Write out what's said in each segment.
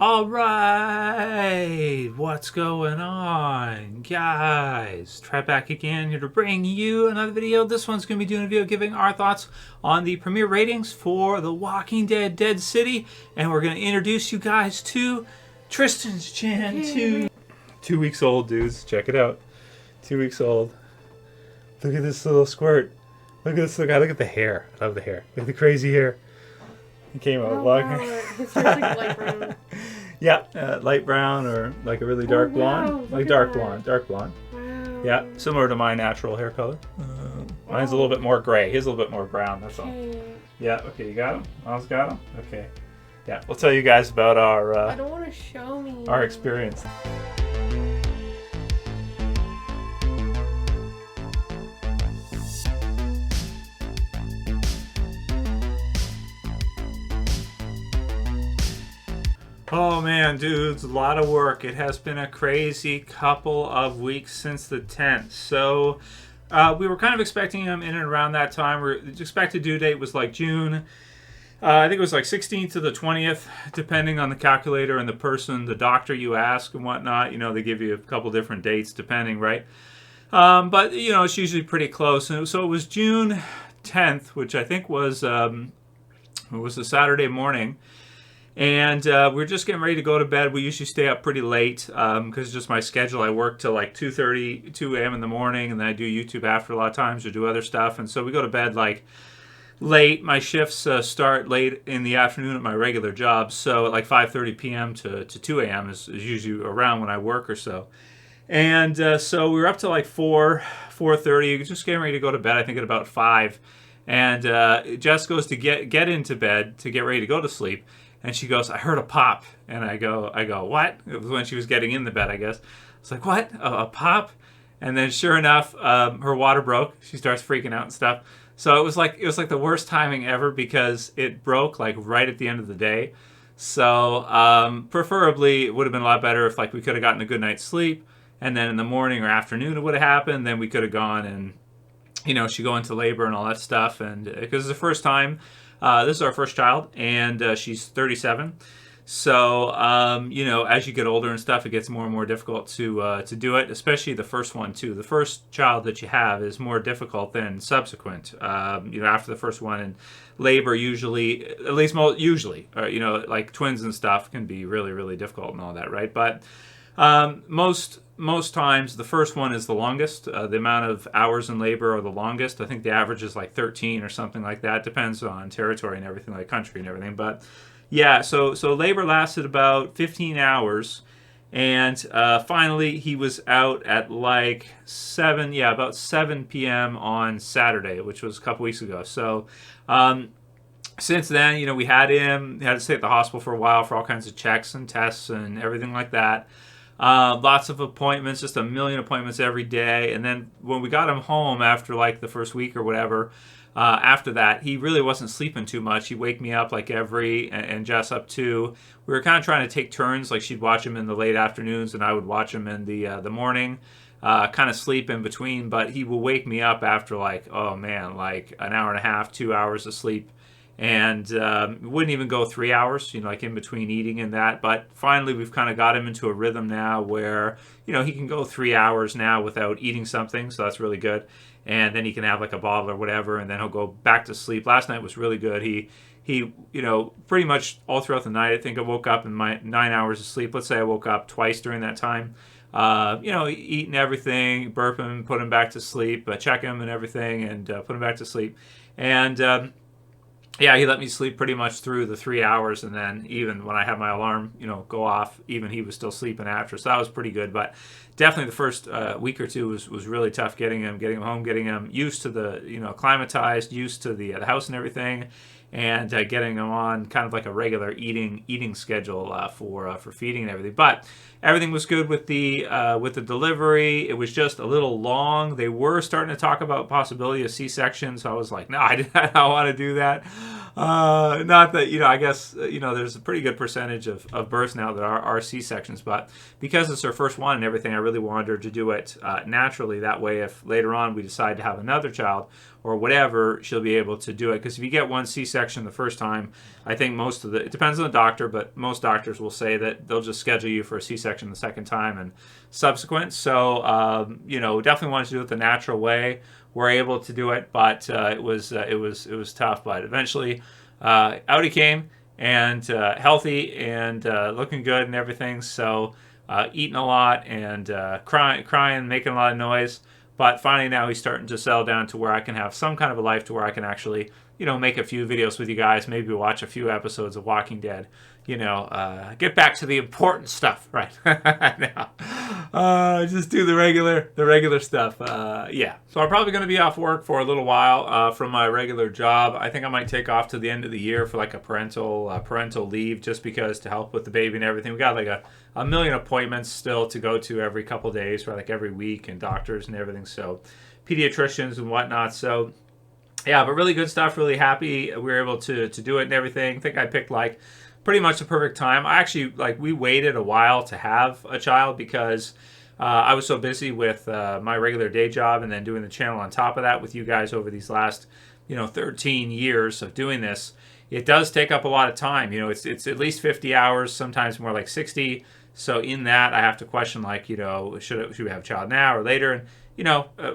All right, what's going on, guys? Trev back again here to bring you another video. This one's going to be doing a video giving our thoughts on the premiere ratings for The Walking Dead Dead City, and we're going to introduce you guys to TristensChan2. 2 weeks old, dudes. Check it out. 2 weeks old. Look at this little squirt. Look at this little guy. Look at the hair. I love the hair. Look at the crazy hair. He came out walking. Wow. His hair's like light brown. Yeah, light brown or like a really dark blonde. Like dark blonde. Wow. Yeah, similar to my natural hair color. Mine's a little bit more gray. His a little bit more brown, that's all. Yeah, okay, you got him? Miles got him? Okay. Yeah, we'll tell you guys about our I don't want to show me. our experience. Oh man, dudes, a lot of work. It has been a crazy couple of weeks since the 10th. So we were kind of expecting him in and around that time. The expected due date was like June. I think it was like 16th to the 20th, depending on the calculator and the person, the doctor you ask and whatnot. You know, they give you a couple different dates depending, right? But, you know, it's usually pretty close. And so it was June 10th, which I think was a Saturday morning. And we were just getting ready to go to bed. We usually stay up pretty late because it's just my schedule. I work till like 2:30, 2 a.m. in the morning, and then I do YouTube after a lot of times or do other stuff. And so we go to bed like late. My shifts start late in the afternoon at my regular job. So at like 5:30 p.m. to 2 a.m. is usually around when I work or so. And so we were up to like 4:30, just getting ready to go to bed, I think at about 5. And Jess goes to get into bed to get ready to go to sleep. And she goes, I heard a pop. And I go, what? It was when she was getting in the bed, I guess. It's like, what? A pop? And then sure enough, her water broke. She starts freaking out and stuff. So it was like the worst timing ever because it broke like right at the end of the day. So preferably it would have been a lot better if like we could have gotten a good night's sleep. And then in the morning or afternoon it would have happened. Then we could have gone and, you know, she'd go into labor and all that stuff. And because it's the first time. This is our first child, and she's 37. So, you know, as you get older and stuff, it gets more and more difficult to do it, especially the first one, too. The first child that you have is more difficult than subsequent. You know, after the first one, and labor usually, at least usually, you know, like twins and stuff can be really, really difficult and all that, right? But most times the first one is the longest. The amount of hours in labor are the longest. I think the average is like 13 or something like that. Depends on territory and everything, like country and everything. But yeah, so labor lasted about 15 hours. And finally he was out at like about 7 p.m. on Saturday, which was a couple weeks ago. So since then, you know, we had to stay at the hospital for a while for all kinds of checks and tests and everything like that. Lots of appointments, just a million appointments every day. And then when we got him home after like the first week or whatever, after that, he really wasn't sleeping too much. He'd wake me up like and Jess up too. We were kind of trying to take turns. Like she'd watch him in the late afternoons and I would watch him in the morning, kind of sleep in between. But he will wake me up after like, oh man, like an hour and a half, 2 hours of sleep. And wouldn't even go 3 hours, you know, like in between eating and that. But finally, we've kind of got him into a rhythm now where, you know, he can go 3 hours now without eating something. So that's really good. And then he can have like a bottle or whatever, and then he'll go back to sleep. Last night was really good. He you know, pretty much all throughout the night, I think I woke up in my 9 hours of sleep. Let's say I woke up twice during that time. You know, eating everything, burp him, put him back to sleep, check him and everything, and put him back to sleep. And yeah, he let me sleep pretty much through the 3 hours, and then even when I had my alarm, you know, go off, even he was still sleeping after. So that was pretty good. But definitely the first week or two was really tough getting him home, getting him used to the, you know, acclimatized, used to the house and everything, and getting him on kind of like a regular eating schedule for feeding and everything. But everything was good with the delivery. It was just a little long. They were starting to talk about possibility of C-section, so I was like, no, I don't want to do that. Not that, I guess, there's a pretty good percentage of births now that are C-sections, but because it's her first one and everything, I really wanted her to do it naturally. That way, if later on we decide to have another child or whatever, she'll be able to do it. Because if you get one C-section the first time, I think it depends on the doctor, but most doctors will say that they'll just schedule you for a C-section the second time and subsequent. So, definitely wanted to do it the natural way. We're able to do it, but it was tough. But eventually, out he came, and healthy and looking good and everything. So eating a lot and crying, making a lot of noise. But finally now he's starting to settle down to where I can have some kind of a life to where I can actually, make a few videos with you guys, maybe watch a few episodes of Walking Dead, get back to the important stuff, right? Now, just do the regular stuff. Yeah. So I'm probably going to be off work for a little while from my regular job. I think I might take off to the end of the year for like a parental leave, just because to help with the baby and everything. We got like a million appointments still to go to every couple days, or like every week, and doctors and everything. So pediatricians and whatnot. So yeah, but really good stuff. Really happy we were able to do it and everything. I think I picked like pretty much the perfect time. I actually, we waited a while to have a child because I was so busy with my regular day job and then doing the channel on top of that with you guys over these last, 13 years of doing this. It does take up a lot of time. It's at least 50 hours, sometimes more like 60. So in that, I have to question, should we have a child now or later? And,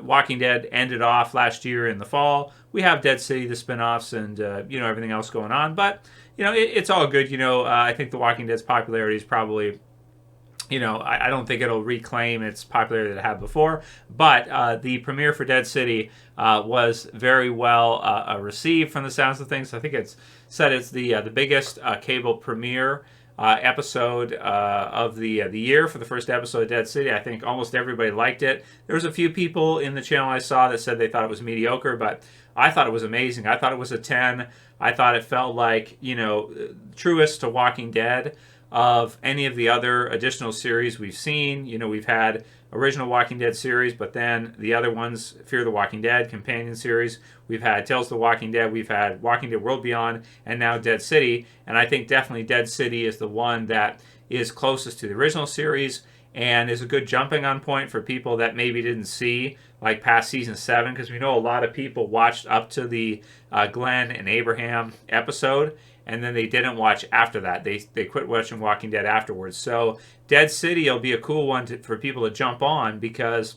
Walking Dead ended off last year in the fall. We have Dead City, the spinoffs, and, everything else going on. But, it's all good. I think The Walking Dead's popularity is probably, I don't think it'll reclaim its popularity that it had before. But the premiere for Dead City was very well received from the sounds of things. I think it's the biggest cable premiere episode of the year for the first episode of Dead City. I think almost everybody liked it. There was a few people in the channel I saw that said they thought it was mediocre, but I thought it was amazing. I thought it was a 10. I thought it felt like, truest to Walking Dead of any of the other additional series we've seen. We've had original Walking Dead series, but then the other ones, Fear the Walking Dead, companion series. We've had Tales of the Walking Dead. We've had Walking Dead World Beyond, and now Dead City. And I think definitely Dead City is the one that is closest to the original series and is a good jumping on point for people that maybe didn't see past season 7, because we know a lot of people watched up to the Glenn and Abraham episode, and then they didn't watch after that. They quit watching Walking Dead afterwards. So Dead City will be a cool one for people to jump on, because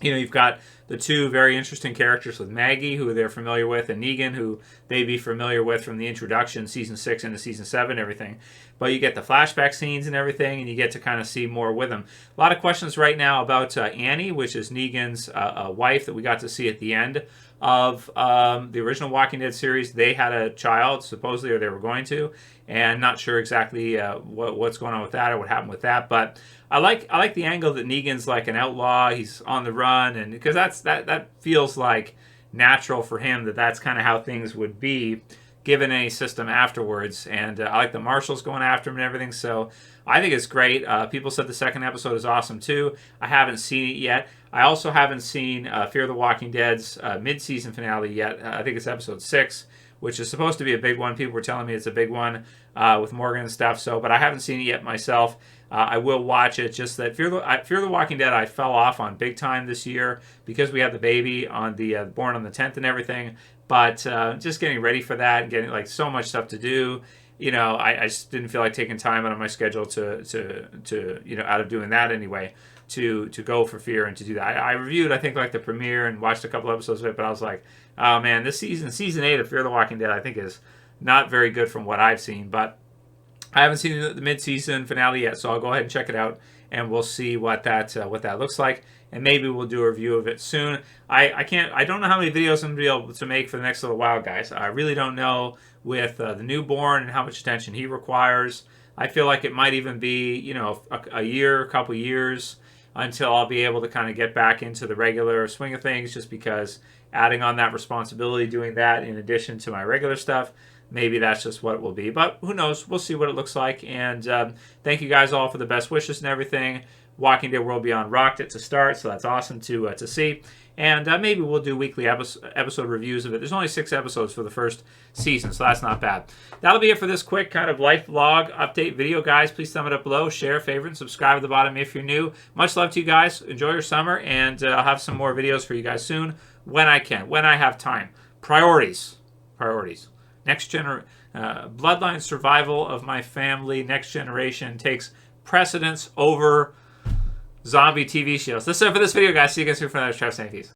you've got the two very interesting characters with Maggie, who they're familiar with, and Negan, who they'd be familiar with from the introduction, season 6 into season 7, everything. But you get the flashback scenes and everything, and you get to kind of see more with them. A lot of questions right now about Annie, which is Negan's wife that we got to see at the end of the original Walking Dead series. They had a child, supposedly, or they were going to, and not sure exactly what's going on with that or what happened with that. But I like the angle that Negan's like an outlaw. He's on the run, and because that feels like natural for him. That's kind of how things would be given any system afterwards. And I like the marshals going after him and everything. So I think it's great. People said the second episode is awesome too. I haven't seen it yet. I also haven't seen Fear the Walking Dead's mid-season finale yet. I think it's episode 6, which is supposed to be a big one. People were telling me it's a big one with Morgan and stuff. So, but I haven't seen it yet myself. I will watch it. Just that Fear the Walking Dead, I fell off on big time this year because we had the baby on the born on the 10th and everything. But just getting ready for that and getting so much stuff to do. I just didn't feel like taking time out of my schedule to out of doing that anyway, to go for Fear and to do that. I reviewed, I think, the premiere and watched a couple episodes of it, but I was like, oh man, this season 8 of Fear the Walking Dead, I think is not very good from what I've seen. But I haven't seen the mid-season finale yet, so I'll go ahead and check it out, and we'll see what that looks like, and maybe we'll do a review of it soon. I don't know how many videos I'm going to be able to make for the next little while, guys. I really don't know with the newborn and how much attention he requires. I feel like it might even be, a couple years until I'll be able to kind of get back into the regular swing of things, just because adding on that responsibility, doing that in addition to my regular stuff, maybe that's just what it will be. But who knows? We'll see what it looks like. And thank you guys all for the best wishes and everything. Walking Dead World Beyond rocked it to start, so that's awesome to see. And maybe we'll do weekly episode reviews of it. There's only 6 episodes for the first season, so that's not bad. That'll be it for this quick kind of life vlog update video, guys. Please thumb it up below, share, favorite, and subscribe at the bottom if you're new. Much love to you guys. Enjoy your summer, and I'll have some more videos for you guys soon when I can, when I have time. Priorities. Bloodline survival of my family, next generation takes precedence over zombie TV shows. That's it for this video, guys. See you guys soon for another Tristen Trevor Harris.